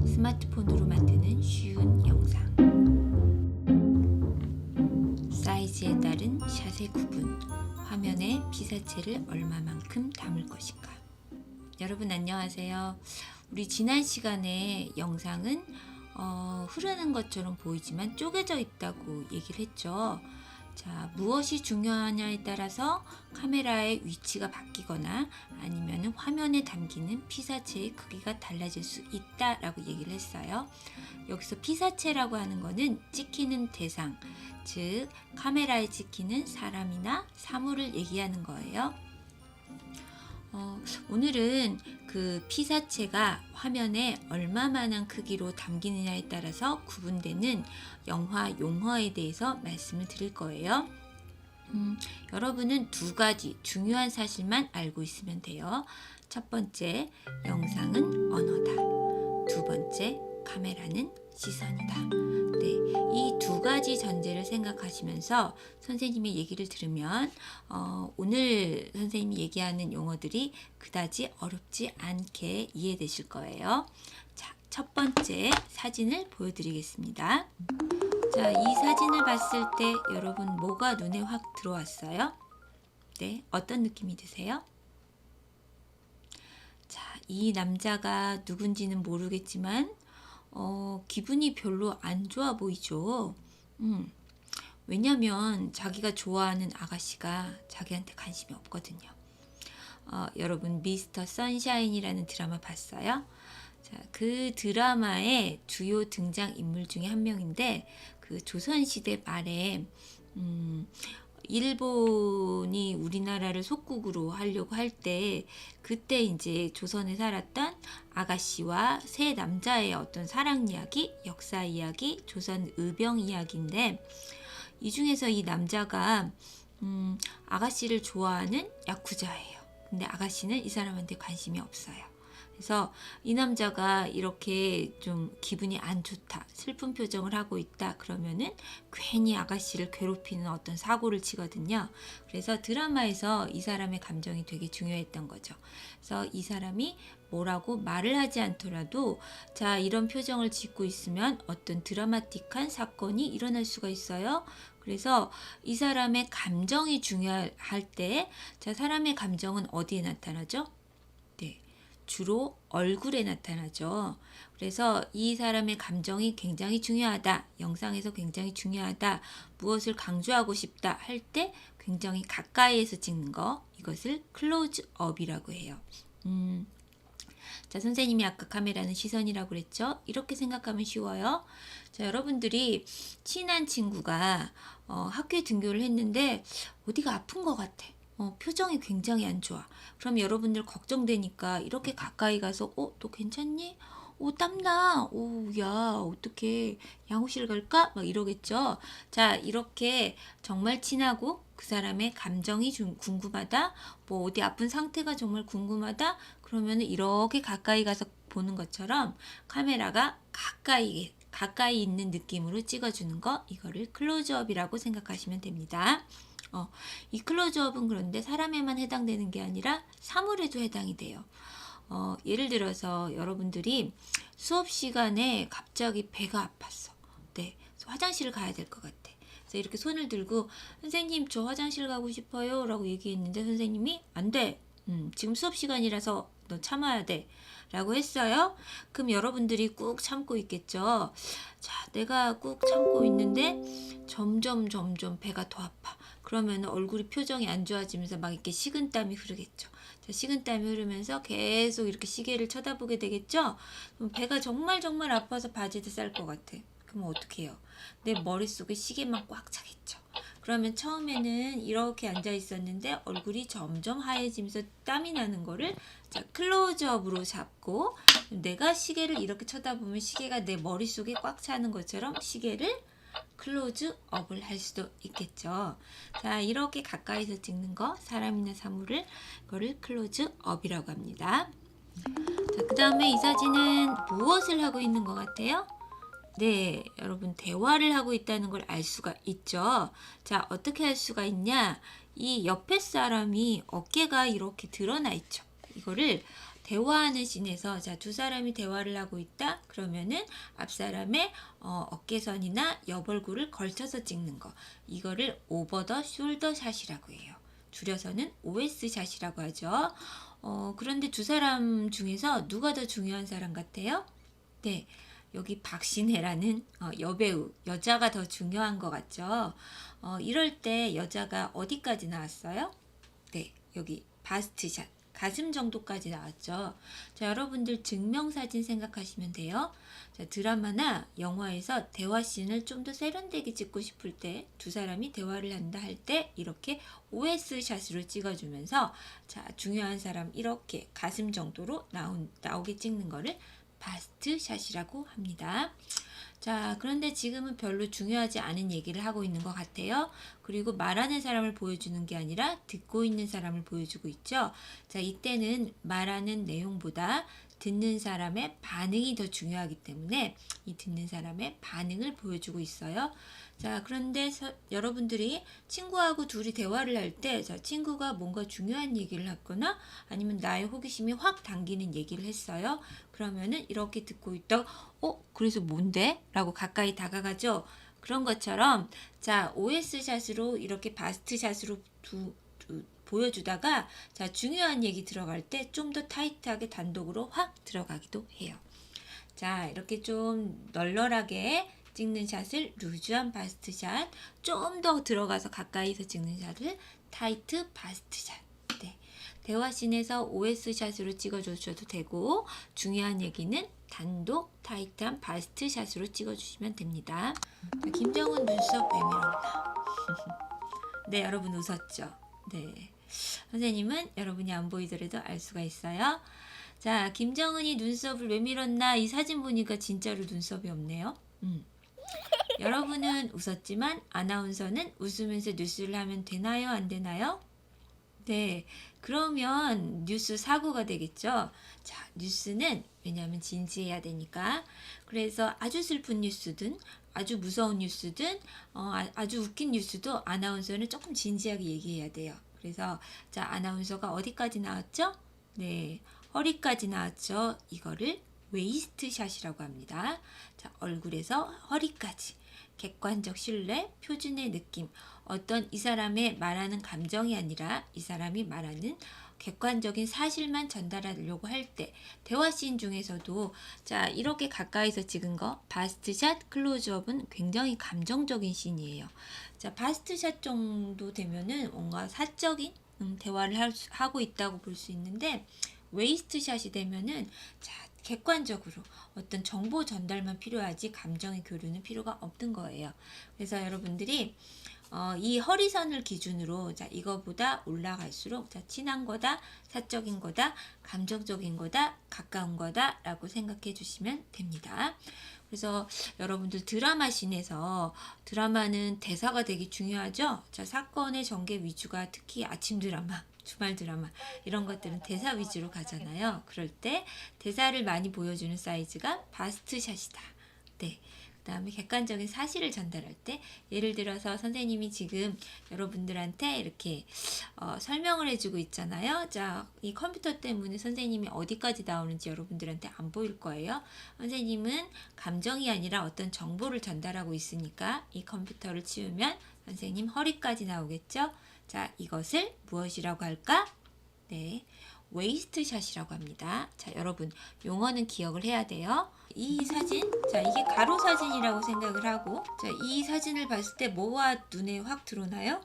스마트폰으로 만드는 쉬운 영상. 사이즈에 따른 샷의 구분, 화면에 피사체를 얼마만큼 담을 것인가. 여러분 안녕하세요. 우리 지난 시간에 영상은 흐르는 것처럼 보이지만 쪼개져 있다고 얘기를 했죠. 자, 무엇이 중요하냐에 따라서 카메라의 위치가 바뀌거나 아니면 화면에 담기는 피사체의 크기가 달라질 수 있다라고 얘기를 했어요. 여기서 피사체라고 하는 거는 찍히는 대상, 즉 카메라에 찍히는 사람이나 사물을 얘기하는 거예요. 오늘은 그 피사체가 화면에 얼마만한 크기로 담기느냐에 따라서 구분되는 영화 용어에 대해서 말씀을 드릴 거예요. 여러분은 두 가지 중요한 사실만 알고 있으면 돼요. 첫 번째, 영상은 언어다. 두 번째, 카메라는 시선이다. 네, 이 두 가지 전제를 생각하시면서 선생님의 얘기를 들으면 오늘 선생님이 얘기하는 용어들이 그다지 어렵지 않게 이해되실 거예요. 자, 첫 번째 사진을 보여드리겠습니다. 자, 이 사진을 봤을 때 여러분 뭐가 눈에 확 들어왔어요? 네, 어떤 느낌이 드세요? 자, 이 남자가 누군지는 모르겠지만 기분이 별로 안 좋아 보이죠. 왜냐면 자기가 좋아하는 아가씨가 자기한테 관심이 없거든요. 여러분 미스터 선샤인이라는 드라마 봤어요? 자, 그 드라마의 주요 등장 인물 중에 한 명인데 그 조선시대 말에 일본이 우리나라를 속국으로 하려고 할 때 그때 이제 조선에 살았던 아가씨와 세 남자의 어떤 사랑 이야기, 역사 이야기, 조선 의병 이야기인데 이 중에서 이 남자가 아가씨를 좋아하는 야쿠자예요. 근데 아가씨는 이 사람한테 관심이 없어요. 그래서 이 남자가 이렇게 좀 기분이 안 좋다, 슬픈 표정을 하고 있다 그러면은 괜히 아가씨를 괴롭히는 어떤 사고를 치거든요. 그래서 드라마에서 이 사람의 감정이 되게 중요했던 거죠. 그래서 이 사람이 뭐라고 말을 하지 않더라도 자, 이런 표정을 짓고 있으면 어떤 드라마틱한 사건이 일어날 수가 있어요. 그래서 이 사람의 감정이 중요할 때, 자, 사람의 감정은 어디에 나타나죠? 네, 주로 얼굴에 나타나죠. 그래서 이 사람의 감정이 굉장히 중요하다, 영상에서 굉장히 중요하다, 무엇을 강조하고 싶다 할 때 굉장히 가까이에서 찍는 거, 이것을 클로즈업이라고 해요. 자, 선생님이 아까 카메라는 시선이라고 그랬죠? 이렇게 생각하면 쉬워요. 자, 여러분들이 친한 친구가 학교에 등교를 했는데 어디가 아픈 것 같아. 표정이 굉장히 안 좋아. 그럼 여러분들 걱정되니까 이렇게 가까이 가서 너 괜찮니? 땀나. 야, 어떡해. 양호실 갈까? 막 이러겠죠. 자, 이렇게 정말 친하고 그 사람의 감정이 좀 궁금하다. 뭐 어디 아픈 상태가 정말 궁금하다. 그러면 이렇게 가까이 가서 보는 것처럼 카메라가 가까이 있는 느낌으로 찍어주는 거, 이거를 클로즈업이라고 생각하시면 됩니다. 이 클로즈업은 그런데 사람에만 해당되는 게 아니라 사물에도 해당이 돼요. 예를 들어서 여러분들이 수업 시간에 갑자기 배가 아팠어. 네, 화장실을 가야 될 것 같아. 그래서 이렇게 손을 들고 선생님 저 화장실 가고 싶어요 라고 얘기했는데 선생님이 안 돼. 지금 수업 시간이라서 너 참아야 돼 라고 했어요. 그럼 여러분들이 꾹 참고 있겠죠. 자, 내가 꾹 참고 있는데 점점 배가 더 아파. 그러면 얼굴이 표정이 안 좋아지면서 막 이렇게 식은땀이 흐르겠죠. 자, 식은땀이 흐르면서 계속 이렇게 시계를 쳐다보게 되겠죠. 그럼 배가 정말 아파서 바지도 쌀 것 같아. 그럼 어떻게 해요? 내 머릿속에 시계만 꽉 차겠죠. 그러면 처음에는 이렇게 앉아 있었는데 얼굴이 점점 하얘지면서 땀이 나는 거를 자, 클로즈업으로 잡고 내가 시계를 이렇게 쳐다보면 시계가 내 머릿속에 꽉 차는 것처럼 시계를 클로즈업을 할 수도 있겠죠. 자, 이렇게 가까이서 찍는 거, 사람이나 사물을, 그거를 클로즈업이라고 합니다. 자, 그 다음에 이 사진은 무엇을 하고 있는 것 같아요? 네, 여러분 대화를 하고 있다는 걸 알 수가 있죠. 자, 어떻게 할 수가 있냐? 이 옆에 사람이 어깨가 이렇게 드러나 있죠. 이거를 대화하는 씬에서 자, 두 사람이 대화를 하고 있다. 그러면은 앞 사람의 어깨선이나 옆얼굴을 걸쳐서 찍는 거. 이거를 오버 더 숄더 샷이라고 해요. 줄여서는 OS 샷이라고 하죠. 그런데 두 사람 중에서 누가 더 중요한 사람 같아요? 네. 여기 박신혜라는 여배우, 여자가 더 중요한 것 같죠? 이럴 때 여자가 어디까지 나왔어요? 네, 여기 바스트샷, 가슴 정도까지 나왔죠. 자, 여러분들 증명사진 생각하시면 돼요. 자, 드라마나 영화에서 대화씬을 좀 더 세련되게 찍고 싶을 때, 두 사람이 대화를 한다 할 때 이렇게 OS샷으로 찍어주면서 자, 중요한 사람 이렇게 가슴 정도로 나오게 찍는 거를 바스트샷이라고 합니다. 자, 그런데 지금은 별로 중요하지 않은 얘기를 하고 있는 것 같아요. 그리고 말하는 사람을 보여주는 게 아니라 듣고 있는 사람을 보여주고 있죠. 자, 이때는 말하는 내용보다 듣는 사람의 반응이 더 중요하기 때문에 이 듣는 사람의 반응을 보여주고 있어요. 자, 그런데 여러분들이 친구하고 둘이 대화를 할 때, 자, 친구가 뭔가 중요한 얘기를 했거나 아니면 나의 호기심이 확 당기는 얘기를 했어요. 그러면은 이렇게 듣고 있다가, 그래서 뭔데? 라고 가까이 다가가죠. 그런 것처럼, 자, OS샷으로 이렇게 바스트샷으로 보여주다가, 자, 중요한 얘기 들어갈 때 좀 더 타이트하게 단독으로 확 들어가기도 해요. 자, 이렇게 좀 널널하게 찍는 샷을 루즈한 바스트샷, 좀 더 들어가서 가까이서 찍는 샷을 타이트 바스트샷. 네. 대화씬에서 OS샷으로 찍어주셔도 되고 중요한 얘기는 단독 타이트한 바스트샷으로 찍어주시면 됩니다. 자, 김정은 눈썹 왜 밀었나? 네, 여러분 웃었죠? 네. 선생님은 여러분이 안 보이더라도 알 수가 있어요. 자, 김정은이 눈썹을 왜 밀었나? 이 사진 보니까 진짜로 눈썹이 없네요. 여러분은 웃었지만 아나운서는 웃으면서 뉴스를 하면 되나요? 안 되나요? 네, 그러면 뉴스 사고가 되겠죠. 자, 뉴스는 왜냐하면 진지해야 되니까. 그래서 아주 슬픈 뉴스든 아주 무서운 뉴스든 아주 웃긴 뉴스도 아나운서는 조금 진지하게 얘기해야 돼요. 그래서 자, 아나운서가 어디까지 나왔죠? 네, 허리까지 나왔죠. 이거를 웨이스트 샷이라고 합니다. 자, 얼굴에서 허리까지. 객관적 신뢰, 표준의 느낌. 어떤 이 사람의 말하는 감정이 아니라 이 사람이 말하는 객관적인 사실만 전달하려고 할 때 대화씬 중에서도 자, 이렇게 가까이서 찍은 거 바스트샷, 클로즈업은 굉장히 감정적인 씬이에요. 자, 바스트샷 정도 되면은 뭔가 사적인 대화를 하고 있다고 볼 수 있는데 웨이스트샷이 되면은 자, 객관적으로 어떤 정보 전달만 필요하지 감정의 교류는 필요가 없는 거예요. 그래서 여러분들이 이 허리선을 기준으로 자, 이거보다 올라갈수록 자, 친한 거다, 사적인 거다, 감정적인 거다, 가까운 거다 라고 생각해 주시면 됩니다. 그래서 여러분들 드라마 씬에서 드라마는 대사가 되게 중요하죠. 자, 사건의 전개 위주가 특히 아침 드라마, 주말 드라마 이런 것들은 대사 위주로 가잖아요. 그럴 때 대사를 많이 보여주는 사이즈가 바스트샷이다. 네. 그 다음에 객관적인 사실을 전달할 때 예를 들어서 선생님이 지금 여러분들한테 이렇게 설명을 해주고 있잖아요. 자, 이 컴퓨터 때문에 선생님이 어디까지 나오는지 여러분들한테 안 보일 거예요. 선생님은 감정이 아니라 어떤 정보를 전달하고 있으니까 이 컴퓨터를 치우면 선생님 허리까지 나오겠죠. 자, 이것을 무엇이라고 할까? 네, 웨이스트샷이라고 합니다. 자, 여러분 용어는 기억을 해야 돼요. 이 사진, 자, 이게 가로 사진이라고 생각을 하고 자, 이 사진을 봤을 때 뭐가 눈에 확 들어오나요?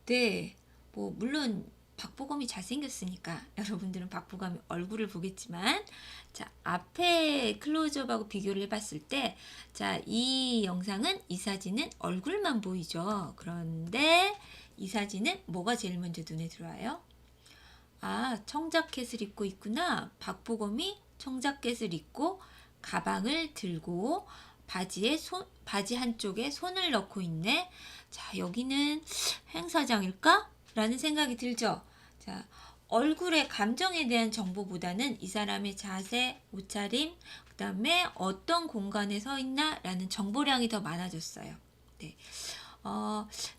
네, 뭐 물론 박보검이 잘생겼으니까 여러분들은 박보검의 얼굴을 보겠지만 자, 앞에 클로즈업하고 비교를 해봤을 때 자, 이 영상은 이 사진은 얼굴만 보이죠. 그런데 이 사진은 뭐가 제일 먼저 눈에 들어와요? 아, 청자켓을 입고 있구나. 박보검이 청자켓을 입고 가방을 들고 바지 한쪽에 손을 넣고 있네. 자, 여기는 행사장일까? 라는 생각이 들죠. 자, 얼굴의 감정에 대한 정보보다는 이 사람의 자세, 옷차림, 그 다음에 어떤 공간에 서 있나? 라는 정보량이 더 많아졌어요. 네.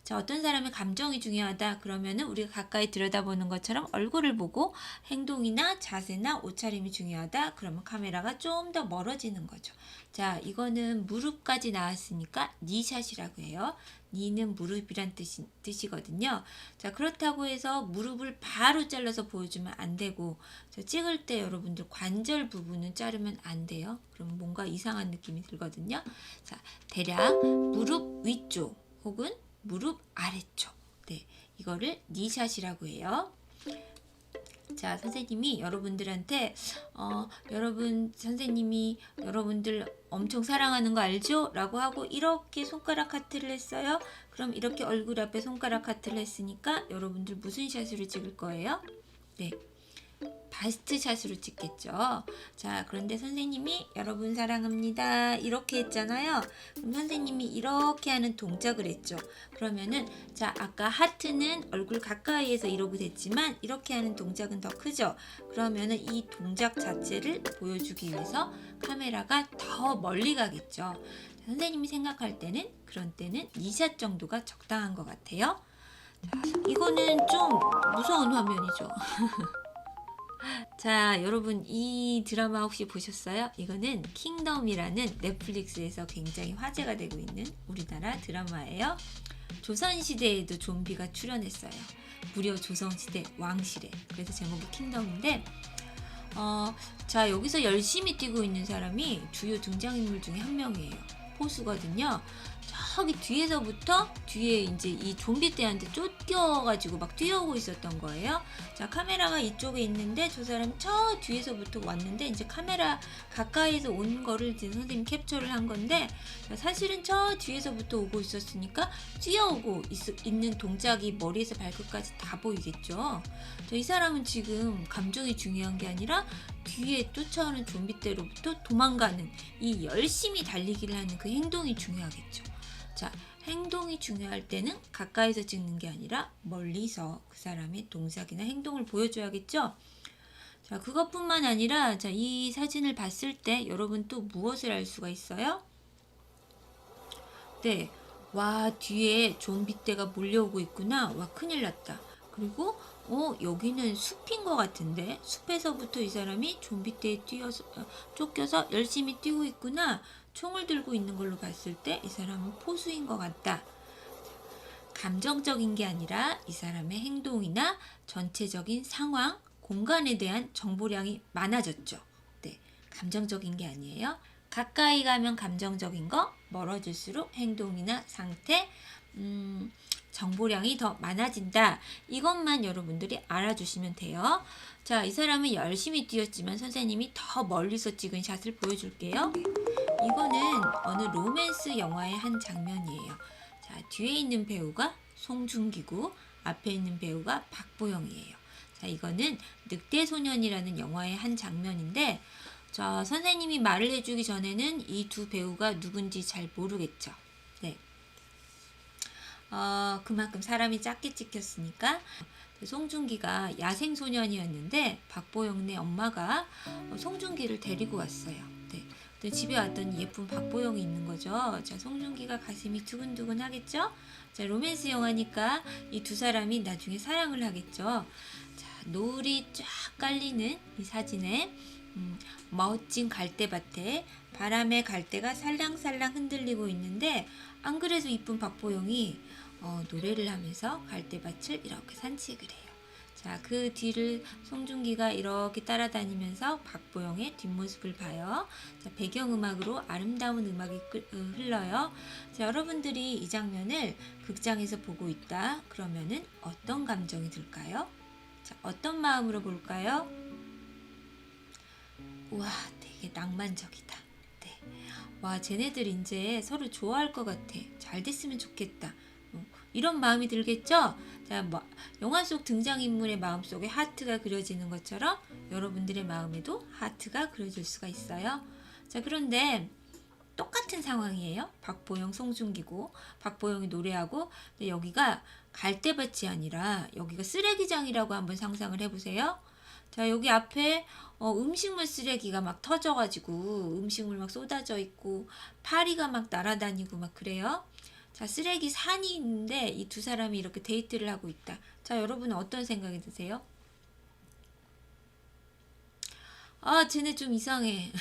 자, 어떤 사람의 감정이 중요하다 그러면은 우리가 가까이 들여다보는 것처럼 얼굴을 보고 행동이나 자세나 옷차림이 중요하다 그러면 카메라가 좀 더 멀어지는 거죠. 자, 이거는 무릎까지 나왔으니까 니샷이라고 해요. 니는 무릎이란 뜻이거든요. 자, 그렇다고 해서 무릎을 바로 잘라서 보여주면 안 되고, 자, 찍을 때 여러분들 관절 부분은 자르면 안 돼요. 그럼 뭔가 이상한 느낌이 들거든요. 자, 대략 무릎 위쪽 혹은 무릎 아래쪽. 네, 이거를 니샷이라고 해요. 자, 선생님이 여러분들한테 여러분 선생님이 여러분들 엄청 사랑하는 거 알죠? 라고 하고 이렇게 손가락 하트를 했어요. 그럼 이렇게 얼굴 앞에 손가락 하트를 했으니까 여러분들 무슨 샷으로 찍을 거예요? 네, 바스트 샷으로 찍겠죠. 자, 그런데 선생님이 여러분 사랑합니다 이렇게 했잖아요. 그럼 선생님이 이렇게 하는 동작을 했죠. 그러면은 자, 아까 하트는 얼굴 가까이에서 이러고 됐지만 이렇게 하는 동작은 더 크죠. 그러면은 이 동작 자체를 보여주기 위해서 카메라가 더 멀리 가겠죠. 선생님이 생각할 때는 그런 때는 2샷 정도가 적당한 것 같아요. 자, 이거는 좀 무서운 화면이죠. 자, 여러분 이 드라마 혹시 보셨어요? 이거는 킹덤이라는 넷플릭스에서 굉장히 화제가 되고 있는 우리나라 드라마예요. 조선시대에도 좀비가 출연했어요. 무려 조선시대 왕실에. 그래서 제목이 킹덤인데 자, 여기서 열심히 뛰고 있는 사람이 주요 등장인물 중에 한 명이에요. 포수거든요. 저기 뒤에서부터 뒤에 이제 이 좀비 떼한테 쫓겨가지고 막 뛰어오고 있었던 거예요. 자, 카메라가 이쪽에 있는데 저 사람이 저 뒤에서부터 왔는데 이제 카메라 가까이서 온 거를 이제 선생님 캡처를 한 건데 자, 사실은 저 뒤에서부터 오고 있었으니까 뛰어오고 있는 동작이 머리에서 발끝까지 다 보이겠죠. 자, 이 사람은 지금 감정이 중요한 게 아니라 뒤에 쫓아오는 좀비 떼로부터 도망가는 이 열심히 달리기를 하는 그 행동이 중요하겠죠. 자, 행동이 중요할 때는 가까이서 찍는 게 아니라 멀리서 그 사람의 동작이나 행동을 보여줘야겠죠. 자, 그것뿐만 아니라 자, 이 사진을 봤을 때 여러분 또 무엇을 알 수가 있어요? 네, 와, 뒤에 좀비 떼가 몰려오고 있구나. 와, 큰일 났다. 그리고 여기는 숲인 것 같은데 숲에서부터 이 사람이 좀비 떼에 쫓겨서 열심히 뛰고 있구나. 총을 들고 있는 걸로 봤을 때 이 사람은 포수인 것 같다. 감정적인 게 아니라 이 사람의 행동이나 전체적인 상황, 공간에 대한 정보량이 많아졌죠. 네, 감정적인 게 아니에요. 가까이 가면 감정적인 거, 멀어질수록 행동이나 상태, 정보량이 더 많아진다. 이것만 여러분들이 알아주시면 돼요. 자, 이 사람은 열심히 뛰었지만 선생님이 더 멀리서 찍은 샷을 보여줄게요. 이거는 어느 로맨스 영화의 한 장면이에요. 자, 뒤에 있는 배우가 송중기고 앞에 있는 배우가 박보영이에요. 자, 이거는 늑대소년이라는 영화의 한 장면인데 자, 선생님이 말을 해주기 전에는 이 두 배우가 누군지 잘 모르겠죠. 네. 그만큼 사람이 작게 찍혔으니까 송중기가 야생소년이었는데 박보영네 엄마가 송중기를 데리고 왔어요. 네. 집에 왔더니 예쁜 박보영이 있는 거죠. 자, 송중기가 가슴이 두근두근 하겠죠? 자, 로맨스 영화니까 이 두 사람이 나중에 사랑을 하겠죠. 자, 노을이 쫙 깔리는 이 사진에 멋진 갈대밭에 바람에 갈대가 살랑살랑 흔들리고 있는데 안 그래도 이쁜 박보영이 노래를 하면서 갈대밭을 이렇게 산책을 해요. 자, 그 뒤를 송중기가 이렇게 따라다니면서 박보영의 뒷모습을 봐요. 자, 배경음악으로 아름다운 음악이 흘러요. 자, 여러분들이 이 장면을 극장에서 보고 있다. 그러면은 어떤 감정이 들까요? 자, 어떤 마음으로 볼까요? 우와, 되게 낭만적이다. 네. 와, 쟤네들 이제 서로 좋아할 것 같아. 잘 됐으면 좋겠다. 이런 마음이 들겠죠? 자, 영화 속 등장인물의 마음속에 하트가 그려지는 것처럼 여러분들의 마음에도 하트가 그려질 수가 있어요. 자, 그런데 똑같은 상황이에요. 박보영, 송중기고 박보영이 노래하고 근데 여기가 갈대밭이 아니라 여기가 쓰레기장이라고 한번 상상을 해보세요. 자, 여기 앞에 음식물 쓰레기가 막 터져가지고 음식물 막 쏟아져 있고 파리가 막 날아다니고 막 그래요. 자, 쓰레기 산이 있는데 이 두 사람이 이렇게 데이트를 하고 있다. 자, 여러분은 어떤 생각이 드세요? 아, 쟤네 좀 이상해.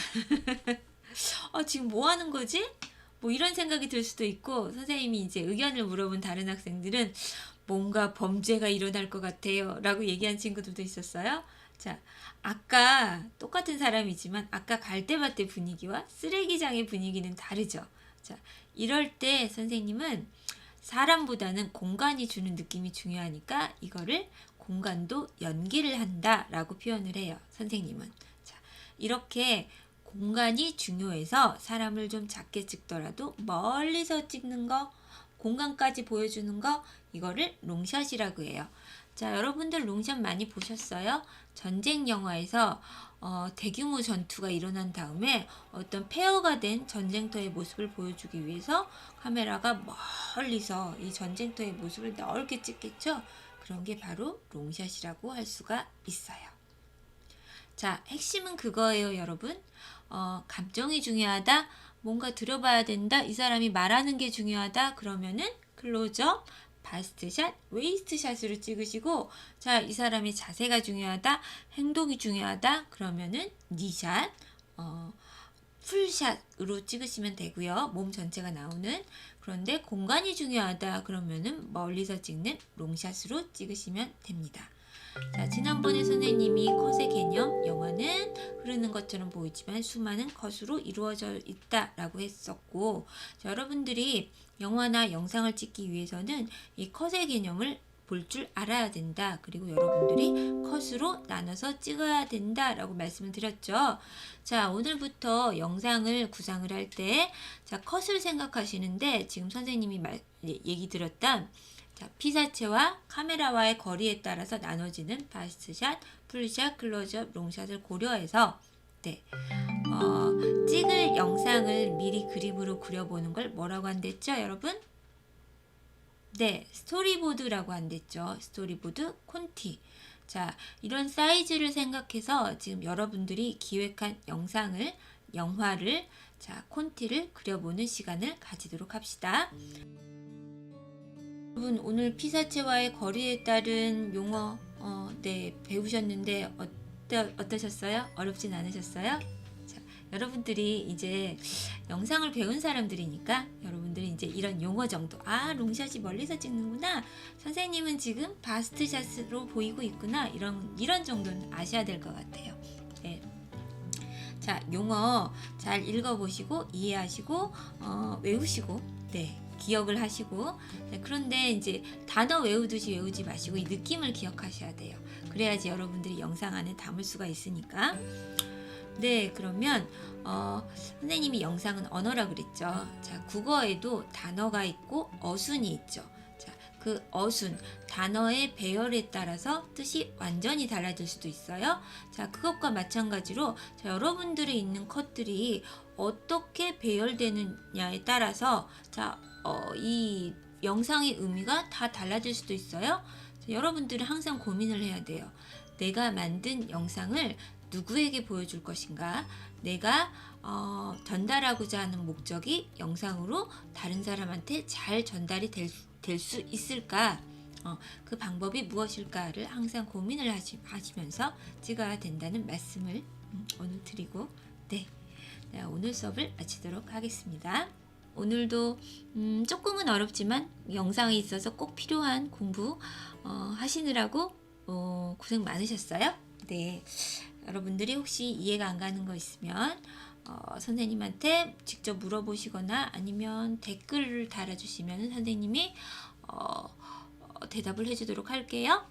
지금 뭐 하는 거지? 뭐 이런 생각이 들 수도 있고, 선생님이 이제 의견을 물어본 다른 학생들은 뭔가 범죄가 일어날 것 같아요 라고 얘기한 친구들도 있었어요. 자, 아까 똑같은 사람이지만 아까 갈대밭의 분위기와 쓰레기장의 분위기는 다르죠. 자, 이럴 때 선생님은 사람보다는 공간이 주는 느낌이 중요하니까 이거를 공간도 연기를 한다 라고 표현을 해요. 선생님은. 자, 이렇게 공간이 중요해서 사람을 좀 작게 찍더라도 멀리서 찍는 거, 공간까지 보여주는 거, 이거를 롱샷이라고 해요. 자, 여러분들 롱샷 많이 보셨어요? 전쟁 영화에서 대규모 전투가 일어난 다음에 어떤 폐허가 된 전쟁터의 모습을 보여주기 위해서 카메라가 멀리서 이 전쟁터의 모습을 넓게 찍겠죠? 그런 게 바로 롱샷이라고 할 수가 있어요. 자, 핵심은 그거예요, 여러분. 감정이 중요하다. 뭔가 들어봐야 된다. 이 사람이 말하는 게 중요하다. 그러면은 클로즈업, 바스트샷, 웨이스트샷으로 찍으시고, 자, 이 사람의 자세가 중요하다. 행동이 중요하다. 그러면은 니샷, 풀샷으로 찍으시면 되고요. 몸 전체가 나오는. 그런데 공간이 중요하다. 그러면은 멀리서 찍는 롱샷으로 찍으시면 됩니다. 자, 지난번에 선생님이 컷의 개념, 영화는 흐르는 것처럼 보이지만 수많은 컷으로 이루어져 있다라고 했었고, 자, 여러분들이 영화나 영상을 찍기 위해서는 이 컷의 개념을 볼 줄 알아야 된다. 그리고 여러분들이 컷으로 나눠서 찍어야 된다라고 말씀을 드렸죠. 자, 오늘부터 영상을 구상을 할 때, 자, 컷을 생각하시는데 지금 선생님이 얘기 드렸던 자, 피사체와 카메라와의 거리에 따라서 나눠지는 바스트샷, 풀샷, 클로즈업, 롱샷을 고려해서 찍을 영상을 미리 그림으로 그려보는 걸 뭐라고 한댔죠, 여러분? 네, 스토리보드라고 한댔죠. 스토리보드, 콘티. 자, 이런 사이즈를 생각해서 지금 여러분들이 기획한 영화를, 자, 콘티를 그려보는 시간을 가지도록 합시다. 여러분, 오늘 피사체와의 거리에 따른 용어 배우셨는데 어떠셨어요? 어렵진 않으셨어요? 자, 여러분들이 이제 영상을 배운 사람들이니까 여러분들이 이제 이런 용어 정도, 롱샷이 멀리서 찍는구나, 선생님은 지금 바스트샷으로 보이고 있구나, 이런 정도는 아셔야 될 것 같아요. 네. 자, 용어 잘 읽어보시고 이해하시고 외우시고 기억을 하시고, 그런데 이제 단어 외우듯이 외우지 마시고 이 느낌을 기억하셔야 돼요. 그래야지 여러분들이 영상 안에 담을 수가 있으니까. 네, 그러면 선생님이 영상은 언어라 그랬죠. 자, 국어에도 단어가 있고 어순이 있죠. 자, 그 어순, 단어의 배열에 따라서 뜻이 완전히 달라질 수도 있어요. 자, 그것과 마찬가지로 자, 여러분들이 있는 컷들이 어떻게 배열되느냐에 따라서 자, 이 영상의 의미가 다 달라질 수도 있어요. 자, 여러분들은 항상 고민을 해야 돼요. 내가 만든 영상을 누구에게 보여줄 것인가? 내가 전달하고자 하는 목적이 영상으로 다른 사람한테 잘 전달이 될 수 있을까? 그 방법이 무엇일까를 항상 고민을 하시면서 찍어야 된다는 말씀을 오늘 드리고 오늘 수업을 마치도록 하겠습니다. 오늘도 조금은 어렵지만 영상에 있어서 꼭 필요한 공부 하시느라고 고생 많으셨어요. 네, 여러분들이 혹시 이해가 안 가는 거 있으면 선생님한테 직접 물어보시거나 아니면 댓글을 달아주시면 선생님이 대답을 해주도록 할게요.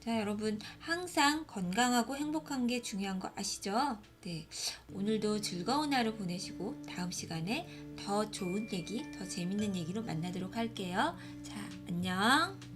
자, 여러분 항상 건강하고 행복한 게 중요한 거 아시죠? 네, 오늘도 즐거운 하루 보내시고 다음 시간에 더 좋은 얘기, 더 재밌는 얘기로 만나도록 할게요. 자, 안녕.